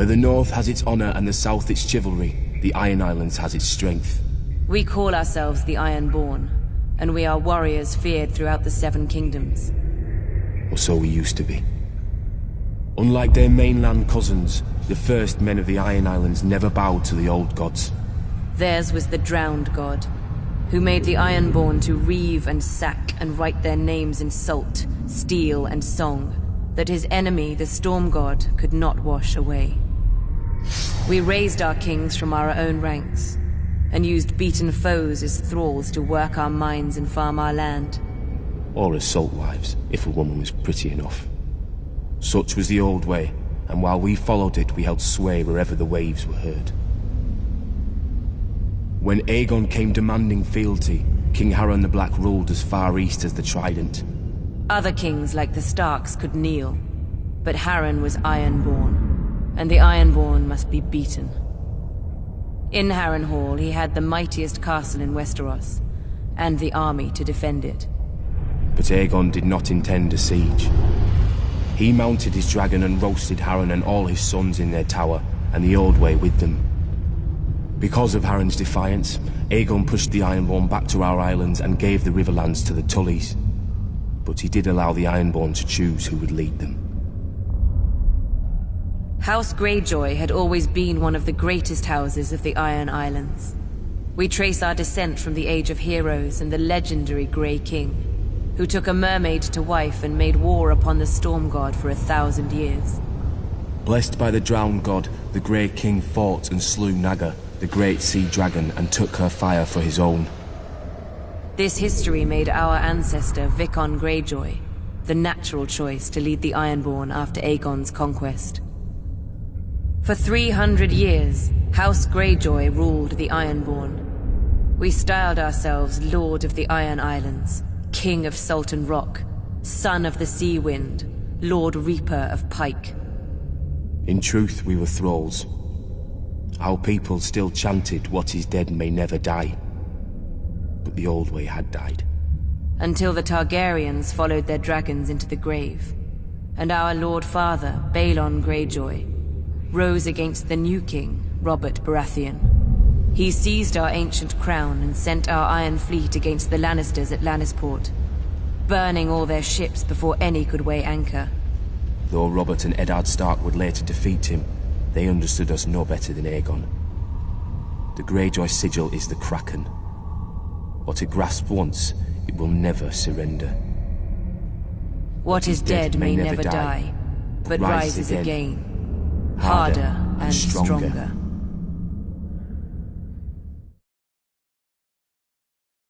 Where the North has its honor and the South its chivalry, the Iron Islands has its strength. We call ourselves the Ironborn, and we are warriors feared throughout the Seven Kingdoms. Or so we used to be. Unlike their mainland cousins, the first men of the Iron Islands never bowed to the old gods. Theirs was the Drowned God, who made the Ironborn to reave and sack and write their names in salt, steel, and song, that his enemy, the Storm God, could not wash away. We raised our kings from our own ranks, and used beaten foes as thralls to work our mines and farm our land. Or as salt wives, if a woman was pretty enough. Such was the old way, and while we followed it, we held sway wherever the waves were heard. When Aegon came demanding fealty, King Harren the Black ruled as far east as the Trident. Other kings like the Starks could kneel, but Harren was Ironborn, and the Ironborn must be beaten. In Harrenhal, he had the mightiest castle in Westeros, and the army to defend it. But Aegon did not intend a siege. He mounted his dragon and roasted Harren and all his sons in their tower, and the Old Way with them. Because of Harren's defiance, Aegon pushed the Ironborn back to our islands and gave the Riverlands to the Tullys. But he did allow the Ironborn to choose who would lead them. House Greyjoy had always been one of the greatest houses of the Iron Islands. We trace our descent from the Age of Heroes and the legendary Grey King, who took a mermaid to wife and made war upon the Storm God for 1,000 years. Blessed by the Drowned God, the Grey King fought and slew Naga, the great sea dragon, and took her fire for his own. This history made our ancestor Vicon Greyjoy the natural choice to lead the Ironborn after Aegon's conquest. For 300 years, House Greyjoy ruled the Ironborn. We styled ourselves Lord of the Iron Islands, King of Salt and Rock, Son of the Sea Wind, Lord Reaper of Pike. In truth, we were thralls. Our people still chanted, "What is dead may never die." But the Old Way had died. Until the Targaryens followed their dragons into the grave, and our Lord Father, Balon Greyjoy, rose against the new king, Robert Baratheon. He seized our ancient crown and sent our Iron Fleet against the Lannisters at Lannisport, burning all their ships before any could weigh anchor. Though Robert and Eddard Stark would later defeat him, they understood us no better than Aegon. The Greyjoy sigil is the Kraken. What it grasped once, it will never surrender. What is dead may never die, but rises again, harder and stronger.